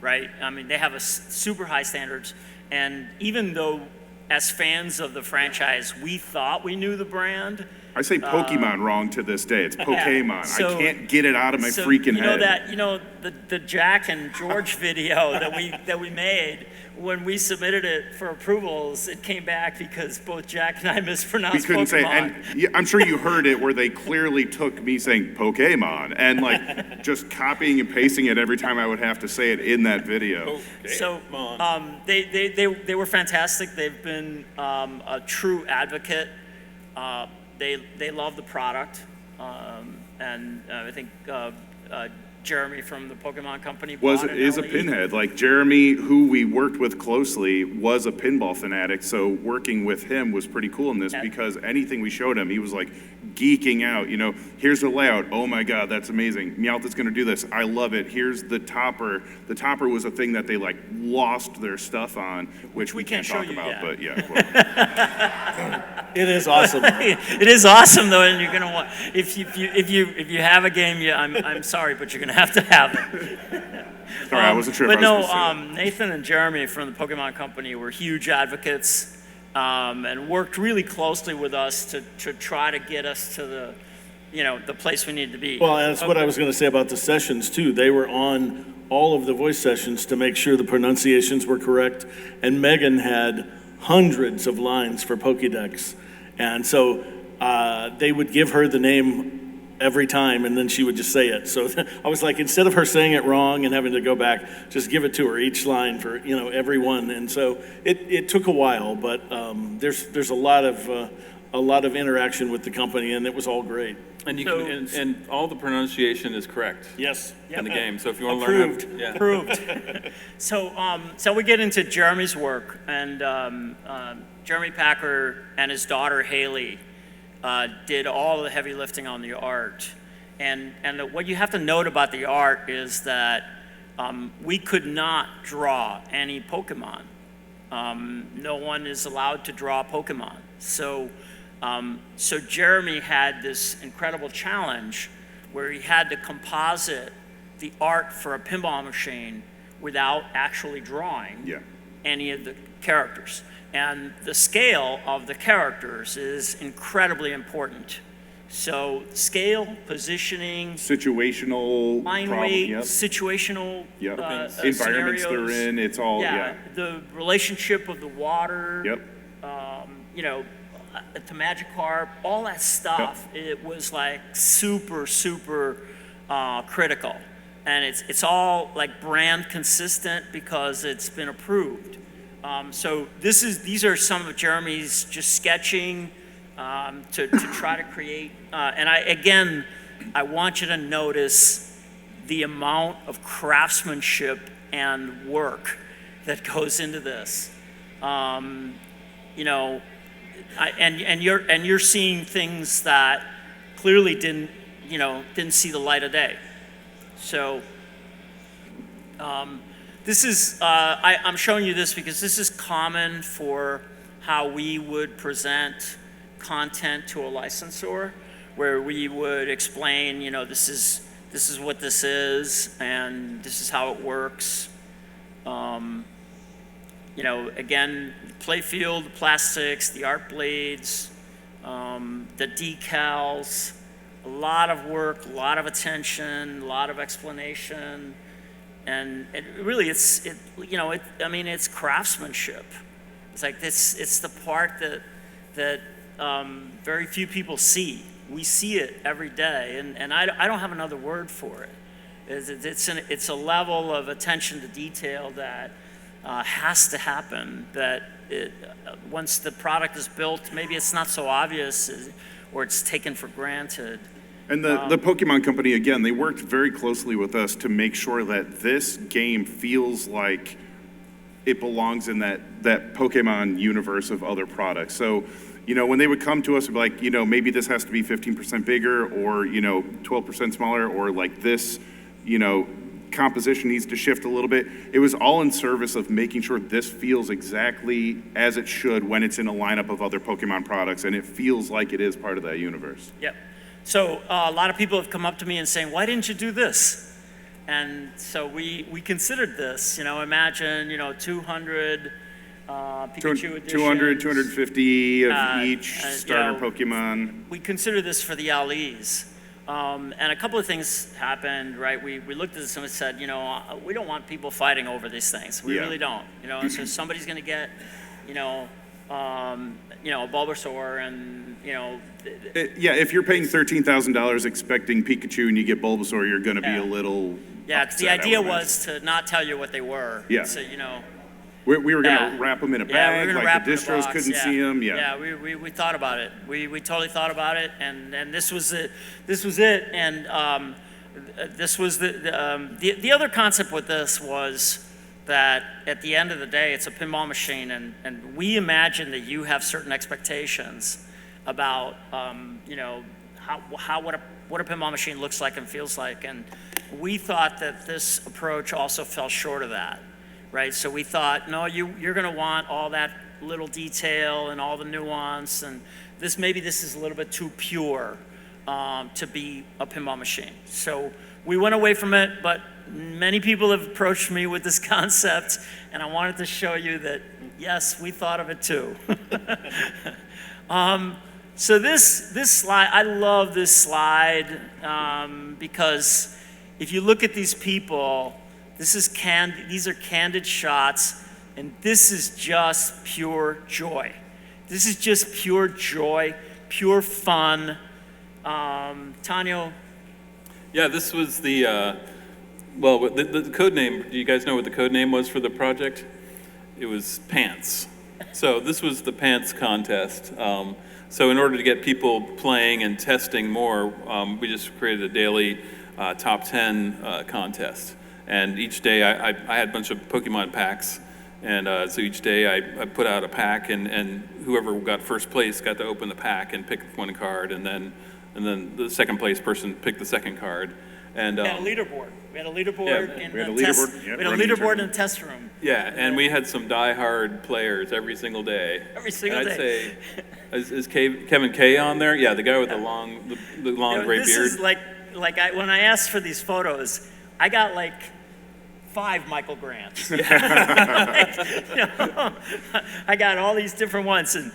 right? I mean, they have super high standards, and even though as fans of the franchise, we thought we knew the brand. I say Pokemon wrong to this day. It's Pokemon. I can't get it out of my freaking head. The Jack and George video that we made, when we submitted it for approvals, it came back because both Jack and I mispronounced We couldn't Pokemon. say, and I'm sure you heard it where they clearly took me saying Pokemon and like just copying and pasting it every time I would have to say it in that video. So they were fantastic. They've been a true advocate. They love the product, and I think Jeremy from the Pokemon Company Is a pinhead. Like Jeremy, who we worked with closely, was a pinball fanatic. So working with him was pretty cool in this because anything we showed him, he was like geeking out. Here's the layout. Oh my God, that's amazing. Meowth's gonna do this. I love it. Here's the topper. The topper was a thing that they like lost their stuff on, which we can't talk about. yet. But yeah. Well. It is awesome. It is awesome though, and you're gonna want if you have a game, I'm sorry, but you're gonna have to have it. Sorry, I wasn't sure if But I was supposed to say that. Nathan and Jeremy from the Pokemon Company were huge advocates and worked really closely with us to try to get us to the place we need to be. Well, and that's what I was going to say about the sessions too. They were on all of the voice sessions to make sure the pronunciations were correct, and Megan had hundreds of lines for Pokédex, and so they would give her the name every time, and then she would just say it. So I was like, instead of her saying it wrong and having to go back, just give it to her each line for every one. And so it took a while, but there's a lot of interaction with the company, and it was all great. And and all the pronunciation is correct. Yes. In the game. So if you want to learn Approved. So we get into Jeremy's work, and Jeremy Packer and his daughter Haley did all the heavy lifting on the art. And what you have to note about the art is that we could not draw any Pokemon. No one is allowed to draw Pokemon. So Jeremy had this incredible challenge where he had to composite the art for a pinball machine without actually drawing any of the characters. And the scale of the characters is incredibly important. So scale, positioning, situational line problem, weight, yep. situational Environments scenarios. they're in, it's all, The relationship of the water, Yep. To Magikarp, all that stuff, it was like super critical. And it's all like brand consistent because it's been approved. So these are some of Jeremy's just sketching to try to create. And I want you to notice the amount of craftsmanship and work that goes into this. You're seeing things that clearly didn't see the light of day. So. This is, I'm showing you this because this is common for how we would present content to a licensor, where we would explain, this is what this is, and this is how it works. Again, playfield, the plastics, the art blades, the decals, a lot of work, a lot of attention, a lot of explanation. And it's craftsmanship. It's like it's the part that very few people see. We see it every day, and I don't have another word for it. It's a level of attention to detail that has to happen, that once the product is built, maybe it's not so obvious or it's taken for granted. And the Pokemon Company, again, they worked very closely with us to make sure that this game feels like it belongs in that Pokemon universe of other products. So, when they would come to us and be like, maybe this has to be 15% bigger or, 12% smaller, or like this, composition needs to shift a little bit. It was all in service of making sure this feels exactly as it should when it's in a lineup of other Pokemon products, and it feels like it is part of that universe. Yep. So a lot of people have come up to me and saying, why didn't you do this? And so we considered this, imagine, 200 Pikachu editions. 200, 250 of each starter Pokemon. We considered this for the LEs. And a couple of things happened, right? We looked at this and we said, we don't want people fighting over these things. We really don't. So somebody's going to get, a Bulbasaur, and if you're paying $13,000 expecting Pikachu and you get Bulbasaur, you're going to be a little. Yeah, because the idea was to not tell you what they were. Yeah. So we were going to wrap them in a bag, we were like the wrap them in a distros box. couldn't see them. Yeah, we thought about it. We totally thought about it, and this was it. This was it, and this was the other concept with this was that at the end of the day, it's a pinball machine, and we imagine that you have certain expectations about what a pinball machine looks like and feels like, and we thought that this approach also fell short of that. Right, so we thought, no, you're going to want all that little detail and all the nuance, and maybe this is a little bit too pure to be a pinball machine. So we went away from it, but many people have approached me with this concept, and I wanted to show you that, yes, we thought of it too. So this slide, I love this slide because if you look at these people, these are candid shots, and this is just pure joy. This is just pure joy, pure fun. Tanio? Yeah, this was the code name. Do you guys know what the code name was for the project? It was Pants. So this was the Pants contest. So in order to get people playing and testing more, we just created a daily top 10 contest. And each day I had a bunch of Pokemon packs, and so each day I put out a pack, and whoever got first place got to open the pack and pick one card, and then the second place person picked the second card. And we had a leaderboard. We had a leaderboard in the test room. Yeah, and we had some diehard players every single day. Every single day. I'd say, is Kevin K on there? Yeah, the guy with the long gray beard. This is like when I asked for these photos, I got like 5 Michael Grants. I got all these different ones, and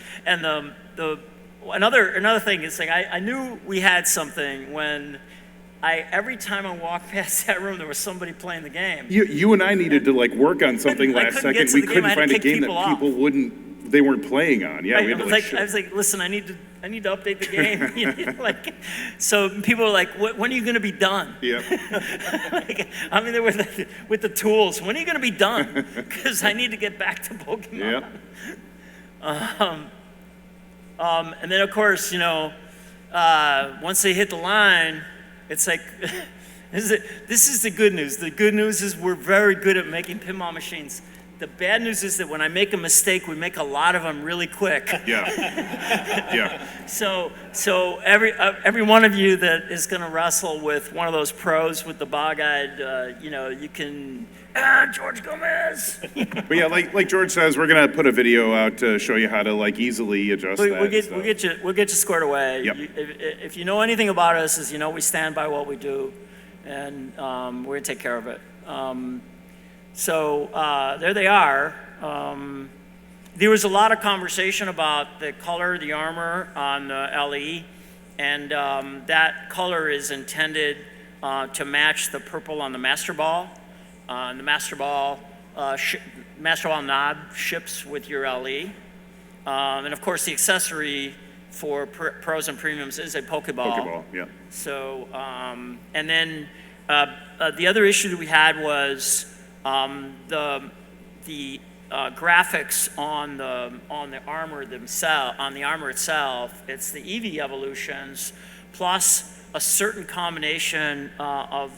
another thing is like I knew we had something when every time I walked past that room there was somebody playing the game. You and I needed to work on something last second. We couldn't find a game that people weren't playing on. Yeah, right, I was like, listen, I need to update the game. So people were like, when are you going to be done? Yeah. I'm there with the tools. When are you going to be done? Because I need to get back to Pokemon. Yeah. And then of course, once they hit the line, it's like, this is the good news. The good news is we're very good at making pinball machines. The bad news is that when I make a mistake, we make a lot of them really quick. Yeah. Yeah. So every one of you that is going to wrestle with one of those pros with the bog-eyed, you can, George Gomez. But yeah, like George says, we're gonna put a video out to show you how to easily adjust that. We'll get you squared away. Yep. If you know anything about us, is we stand by what we do, and we're gonna take care of it. So there they are. There was a lot of conversation about the color, the armor on the LE, and that color is intended to match the purple on the Master Ball. The Master Ball knob ships with your LE. And of course the accessory for pros and premiums is a Pokeball. Pokeball, yeah. So, and then the other issue that we had was the graphics on the armor themselves, on the armor itself. It's the EV evolutions plus a certain combination of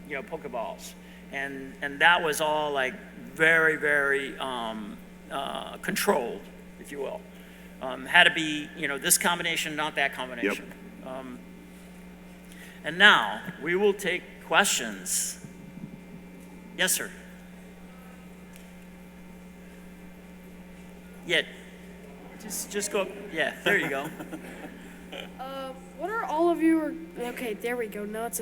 Pokeballs, and that was all like very, very controlled, if you will. Had to be, this combination, not that combination. Yep. And now we will take questions. Yes, sir. Yeah. Just go. Yeah. There you go. What are all of your... Okay, there we go. Now it's...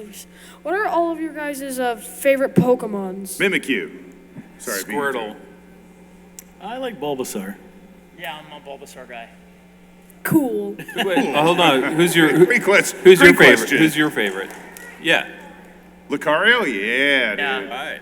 What are all of your guys' favorite Pokemons? Mimikyu. Sorry, Squirtle. I like Bulbasaur. Yeah, I'm a Bulbasaur guy. Cool. Wait, hold on. Who's your Great question. Who's your Great favorite? question. Who's your favorite? Yeah. Lucario? Yeah, dude. Yeah. All right.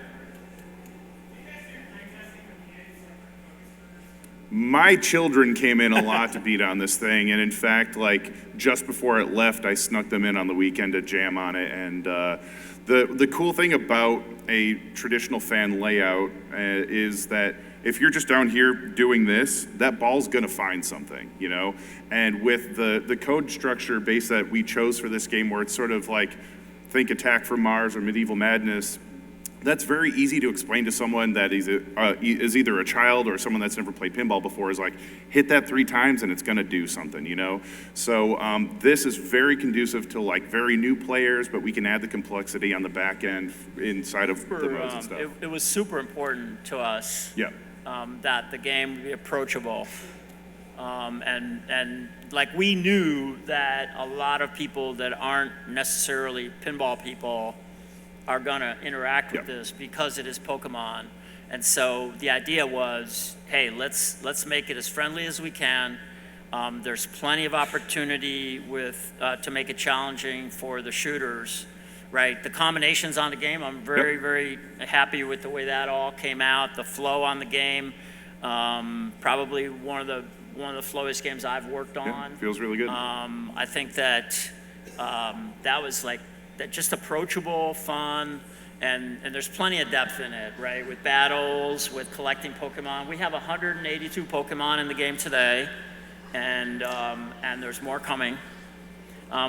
My children came in a lot to beat on this thing, and in fact, like just before it left, I snuck them in on the weekend to jam on it. And the cool thing about a traditional fan layout is that if you're just down here doing this, that ball's gonna find something, And with the code structure base that we chose for this game, where it's sort of like think Attack from Mars or Medieval Madness, that's very easy to explain to someone that is either a child or someone that's never played pinball before. Is like, hit that 3 times and it's gonna do something, So this is very conducive to like very new players, but we can add the complexity on the back end inside of the modes and stuff. It was super important to us Yeah. that the game be approachable. And like we knew that a lot of people that aren't necessarily pinball people are gonna interact with this because it is Pokemon. And so the idea was, hey, let's make it as friendly as we can. There's plenty of opportunity to make it challenging for the shooters, right? The combinations on the game, I'm very, very happy with the way that all came out. The flow on the game, probably one of the flowiest games I've worked on. Feels really good. I think that that was like just approachable, fun, and there's plenty of depth in it, right? With battles, with collecting Pokemon. We have 182 Pokemon in the game today, and there's more coming.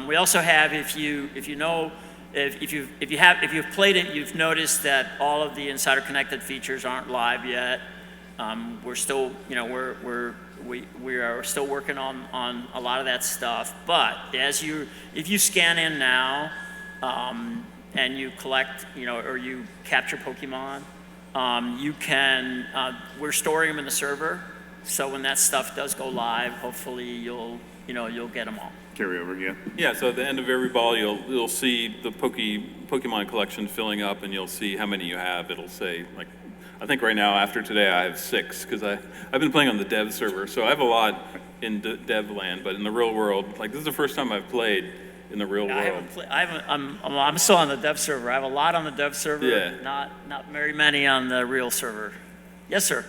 We also have, if you've played it, you've noticed that all of the Insider Connected features aren't live yet. We're still, we are still working on a lot of that stuff. But if you scan in now, and you collect, or you capture Pokemon, you can, we're storing them in the server. So when that stuff does go live, hopefully you'll get them all. Carry over, yeah. Yeah, so at the end of every ball, you'll see the Pokemon collection filling up, and you'll see how many you have. It'll say, like, I think right now, after today, I have 6, because I've been playing on the dev server, so I have a lot in dev land, but in the real world, like, this is the first time I've played in the real world. I'm still on the dev server. I have a lot on the dev server, Yeah. not very many on the real server. Yes, sir.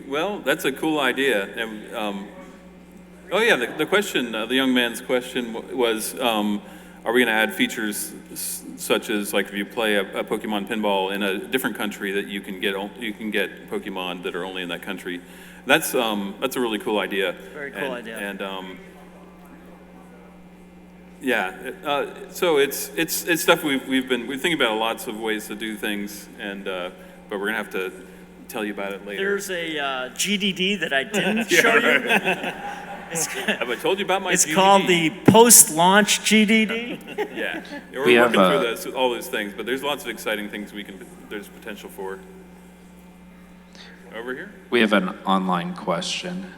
Well, that's a cool idea. And, oh yeah, the question, the young man's question was, are we going to add features such as, like, if you play a Pokemon pinball in a different country, that you can get Pokemon that are only in that country? That's a really cool idea. Very cool idea. And so it's stuff we've thinking about lots of ways to do things, and but we're gonna have to tell you about it later. There's a GDD that I didn't show you. Have I told you about my It's GDD? called the post-launch GDD. Yeah, we're working through all those things, but there's lots of exciting things there's potential for. Over here? We have an online question.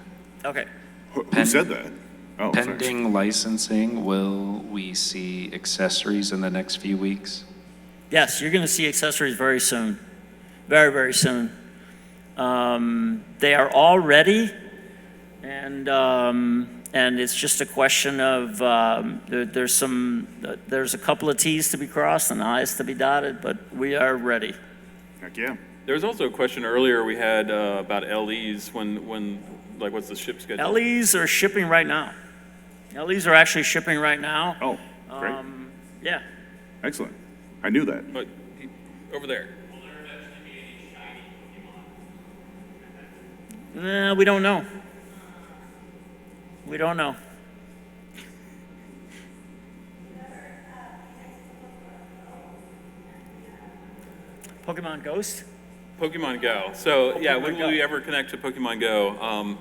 Okay. Who said that? Oh, sorry. Pending licensing, will we see accessories in the next few weeks? Yes, you're going to see accessories very soon. Very, very soon. They are all ready, and And it's just a question of, there's a couple of T's to be crossed and I's to be dotted, but we are ready. Heck yeah. There was also a question earlier we had about LEs when like what's the ship schedule? LEs are shipping right now. LEs are actually shipping right now. Oh, great. Yeah. Excellent. I knew that. But over there. We don't know. We don't know. Pokemon Ghost? Pokemon Go. So yeah, Pokemon when Go. will we ever connect to Pokemon Go?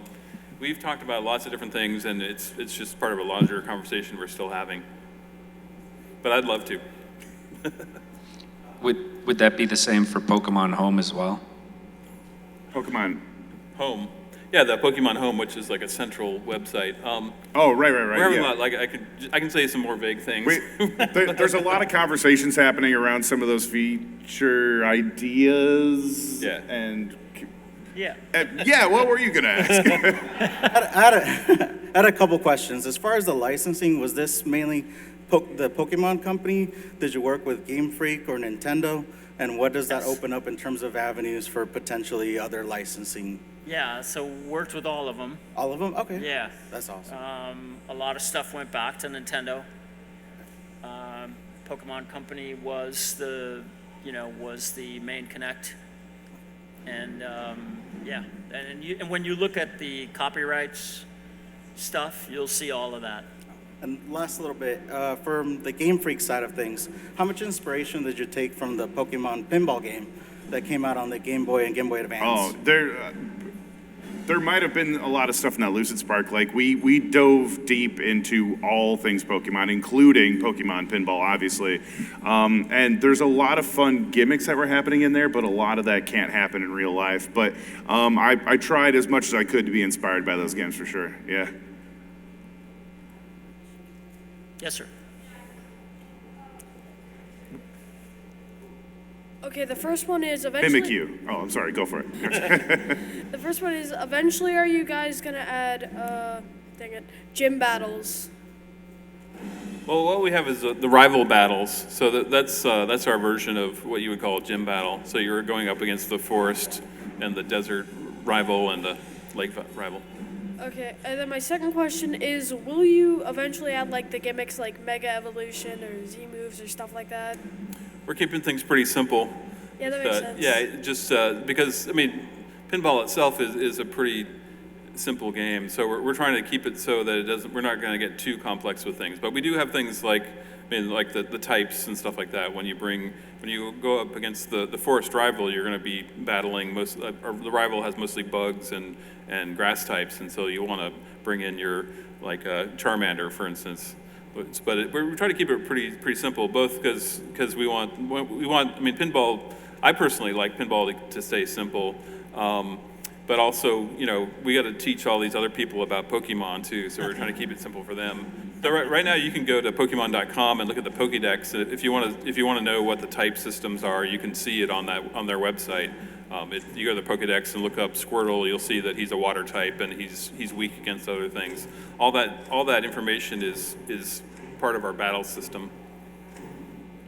We've talked about lots of different things, and it's just part of a larger conversation we're still having. But I'd love to. Would that be the same for Pokemon Home as well? Pokemon Home. Yeah, the Pokemon Home, which is like a central website. Oh, right. We're having Yeah. a lot, like I can say some more vague things. There's a lot of conversations happening around some of those feature ideas. Yeah. And Yeah. yeah, what were you gonna ask? I had a couple questions. As far as the licensing, was this mainly the Pokemon company? Did you work with Game Freak or Nintendo? And what does that open up in terms of avenues for potentially other licensing? Yeah, so worked with all of them. All of them? Okay. Yeah. That's awesome. A lot of stuff went back to Nintendo. Pokemon Company was the main connect. And yeah, and when you look at the copyrights stuff, you'll see all of that. And last little bit, from the Game Freak side of things, how much inspiration did you take from the Pokemon pinball game that came out on the Game Boy and Game Boy Advance? Oh, there might have been a lot of stuff in that Lucid Spark. Like we dove deep into all things Pokemon, including Pokemon pinball, obviously. And there's a lot of fun gimmicks that were happening in there, but a lot of that can't happen in real life. But I tried as much as I could to be inspired by those games for sure. Yeah. Yes, sir. Okay, the first one is eventually. Mimikyu. Oh, I'm sorry. Go for it. The first one is eventually. Are you guys gonna add? Gym battles? Well, what we have is the rival battles. So that's our version of what you would call a gym battle. So you're going up against the forest and the desert rival and the lake rival. Okay, and then my second question is, will you eventually add like the gimmicks like Mega Evolution or Z moves or stuff like that? We're keeping things pretty simple. Yeah, that makes sense. Yeah, just because, I mean, pinball itself is a pretty simple game. So we're trying to keep it so that we're not going to get too complex with things. But we do have things like, like the types and stuff like that. When you go up against the forest rival, you're going to be battling the rival has mostly bugs and grass types. And so you want to bring in your, like Charmander, for instance. But we try to keep it pretty simple, both because we want, I mean, pinball, I personally like pinball to stay simple, but also, we got to teach all these other people about Pokemon too, so we're trying to keep it simple for them. So right now you can go to Pokemon.com and look at the Pokédex. If you want to know what the type systems are, you can see it on their website. You go to the Pokédex and look up Squirtle, you'll see that he's a water type and he's weak against other things. All that information is part of our battle system.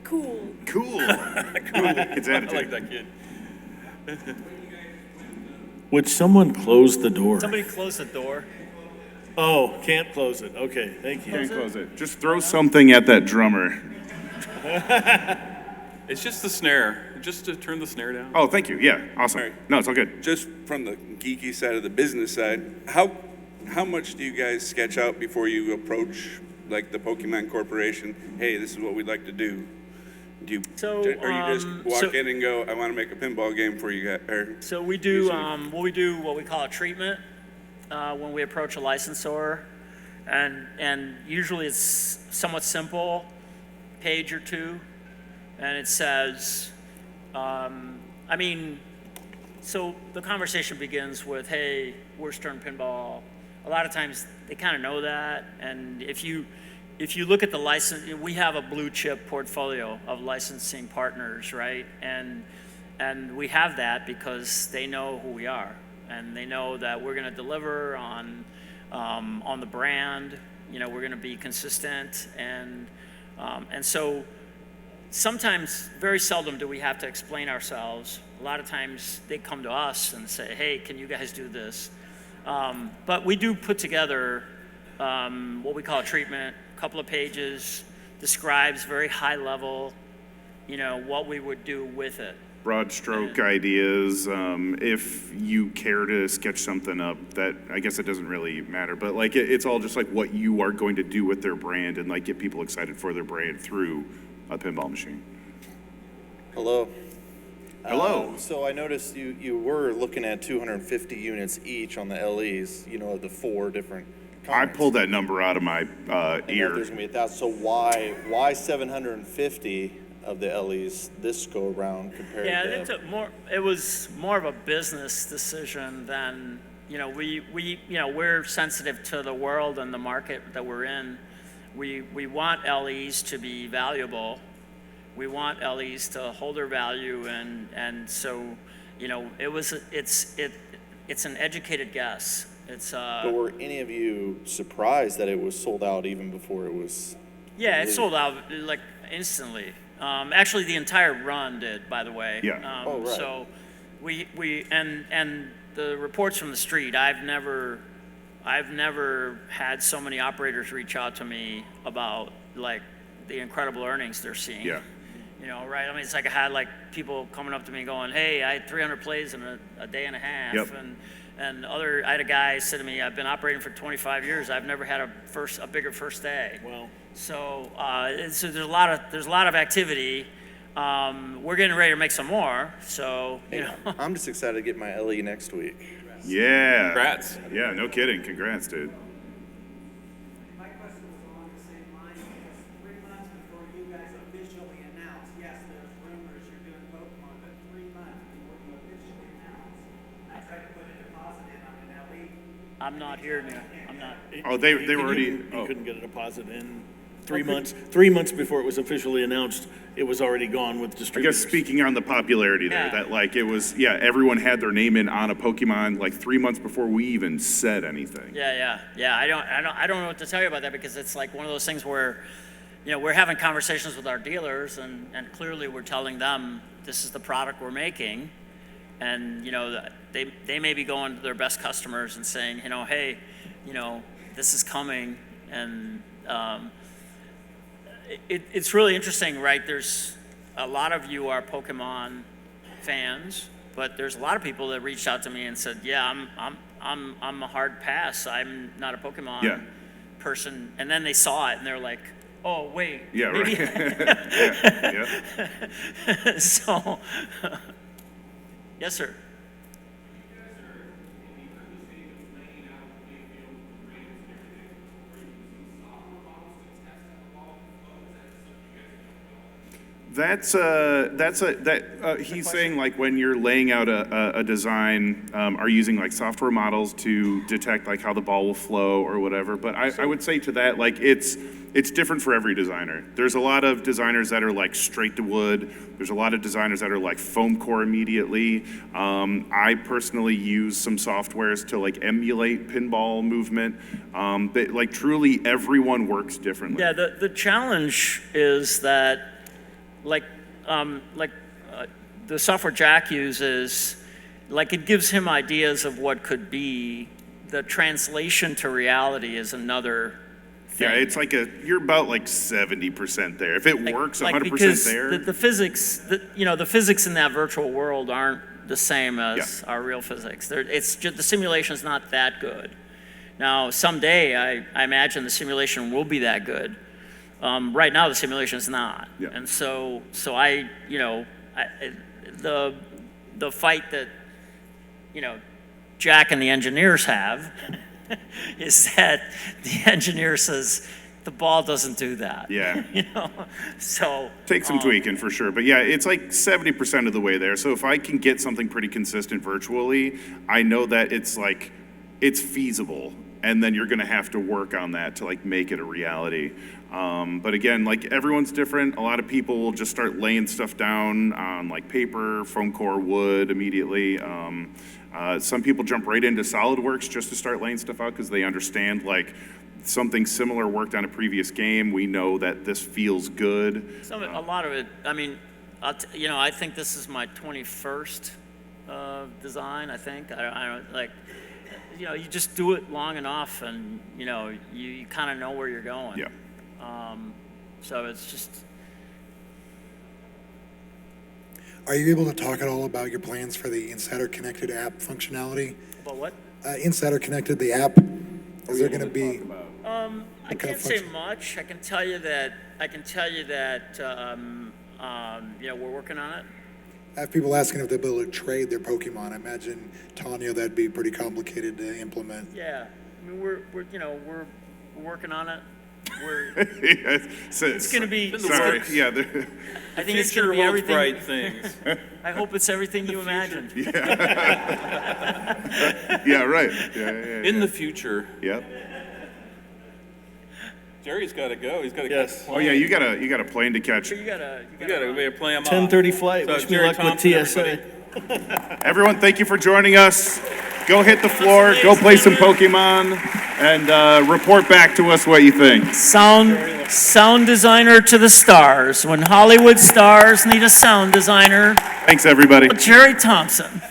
Cool. It's I like that kid. Would someone close the door? Somebody close the door. Oh, can't close it. Okay, thank you. Can't close it. Just throw something at that drummer. It's just the snare, just to turn the snare down. Oh, thank you. Yeah, awesome. All right. No, it's all good. Just from the geeky side of the business side, how much do you guys sketch out before you approach like the Pokemon Corporation? Hey, this is what we'd like to do. Or you just walk in and go, I want to make a pinball game for you guys? So we do what we call a treatment when we approach a licensor, and usually it's somewhat simple, page or two, and it says, so the conversation begins with, hey, we're Stern Pinball. A lot of times they kind of know that, and if you look at the license, we have a blue chip portfolio of licensing partners, right? And we have that because they know who we are, and they know that we're going to deliver on on the brand. You know, we're going to be consistent, and so sometimes, very seldom do we have to explain ourselves. A lot of times they come to us and say, hey, can you guys do this? But we do put together what we call a treatment, a couple of pages, describes very high level, you know, what we would do with it. Broad stroke ideas, if you care to sketch something up, that, I guess it doesn't really matter, but like, it's all just like what you are going to do with their brand and like get people excited for their brand through a pinball machine. Hello. Hello. So I noticed you were looking at 250 units each on the LEs, you know, of the 4 different I kinds. pulled that number out of my And now ear. there's gonna be 1,000. So why 750 of the LEs this go around compared Yeah, to? it was more of a business decision than, you know, we're sensitive to the world and the market that we're in. We want LEs to be valuable. We want LEs to hold their value, and so, you know, it's an educated guess. But were any of you surprised that it was sold out even before it was? Yeah, it sold out like instantly. Actually, the entire run did, by the way. Yeah. Oh, right. So and the reports from the street, I've never had so many operators reach out to me about like the incredible earnings they're seeing. Yeah. You know, right? I mean, it's like I had like people coming up to me going, "Hey, I had 300 plays in a day and a half," Yep. I had a guy said to me, "I've been operating for 25 years. I've never had a bigger first day." Wow. So, so there's a lot of activity. We're getting ready to make some more. So, you know. I'm just excited to get my LE next week. Yeah. Congrats. Yeah, no kidding. Congrats, dude. My question was along the same line, because 3 months before you guys officially announced, yes, there's rumors you're doing Pokemon, but 3 months before you officially announced, I tried to put a deposit in on an LE. I'm not here now. I'm not. Oh, they were already. You couldn't get a deposit in 3 months. 3 months before it was officially announced, it was already gone with I distributors. guess speaking on the popularity there, Yeah. that like it was, yeah, everyone had their name in on a Pokemon like 3 months before we even said anything. Yeah. I don't know what to tell you about that, because it's like one of those things where, you know, we're having conversations with our dealers, and clearly we're telling them this is the product we're making, and you know they may be going to their best customers and saying, you know, hey, you know, this is coming, and it's really interesting, right? There's a lot of you are Pokemon fans, but there's a lot of people that reached out to me and said, yeah, I'm a hard pass. I'm not a Pokemon Yeah. person. And then they saw it and they're like, oh wait, Yeah, maybe. right. Yeah. So, yes, sir. He's saying like when you're laying out a design, are you using like software models to detect like how the ball will flow or whatever. But I would say to that, like it's different for every designer. There's a lot of designers that are like straight to wood. There's a lot of designers that are like foam core immediately. I personally use some softwares to like emulate pinball movement. But like truly everyone works differently. Yeah, the challenge is that the software Jack uses, like it gives him ideas of what could be. The translation to reality is another thing. Yeah, it's like you're about like 70% there. If it works 100% because there. the physics, the physics in that virtual world aren't the same as our real physics. It's just, the simulation's not that good. Now, someday, I imagine the simulation will be that good. Right now, the simulation is not. Yeah. And so the fight that, you know, Jack and the engineers have is that the engineer says, the ball doesn't do that. Yeah. You know, so. Take some tweaking for sure. But yeah, it's like 70% of the way there. So if I can get something pretty consistent virtually, I know that it's feasible. And then you're going to have to work on that to like make it a reality. But again, like everyone's different. A lot of people will just start laying stuff down on like paper, foam core, wood immediately. Some people jump right into SolidWorks just to start laying stuff out because they understand like something similar worked on a previous game. We know that this feels good. A lot of it, I mean, I think this is my 21st design, I think. I don't, like, you just do it long enough and, you kind of know where you're going. Yeah. So it's just. Are you able to talk at all about your plans for the Insider Connected app functionality? About what? Insider Connected, the app. Is there going to be? I can't say much. I can tell you that. We're working on it. I have people asking if they'll be able to trade their Pokemon. I imagine, Tanio, that'd be pretty complicated to implement. Yeah, I mean, we're working on it. It's going to be. Sorry. Yeah. I think it's going to be everything. Bright things. I hope it's everything you imagined. Yeah. Yeah. Right. Yeah. In the future. Yep. Jerry's got to go. He's got to Yes. Oh yeah, you got a plane to catch. You gotta play him off. 10:30 flight. So Wish me Jerry luck with Thompson, TSA. Everyone, thank you for joining us. Go hit the floor. Go play some Pokemon, and report back to us what you think. Sound designer to the stars. When Hollywood stars need a sound designer. Thanks, everybody. Jerry Thompson.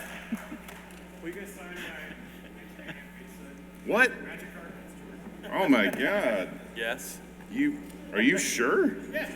What? Oh my God. Yes. Are you sure? Yeah.